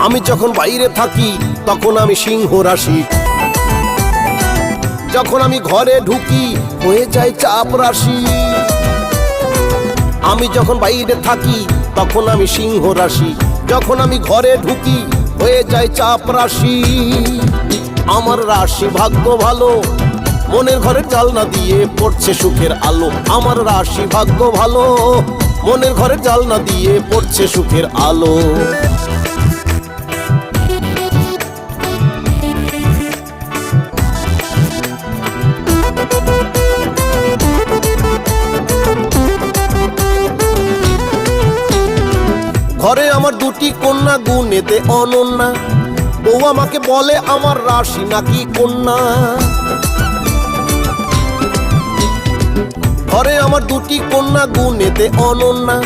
আমি যখন বাইরে থাকি তখন আমি সিংহ রাশি, যখন আমি ঘরে ঢুকি হয়ে যায় চাপ রাশি। আমি যখন বাইরে থাকি তখন আমি সিংহ রাশি, যখন আমি ঘরে ঢুকি হয়ে যায় চাপ রাশি। আমার রাশি ভাগ্য ভালো, মনের ঘরের জানলা দিয়ে পড়ছে সুখের আলো। আমার রাশি ভাগ্য ভালো, মনের ঘরের জানলা দিয়ে পড়ছে সুখের আলো। ঘরে আমার দুটি কন্যা গুণেতে অনন্যা, বউ আমাকে বলে আমার রাশি নাকি কন্যা। ঘরে আমার দুটি কন্যা গুণেতে অনন্যা,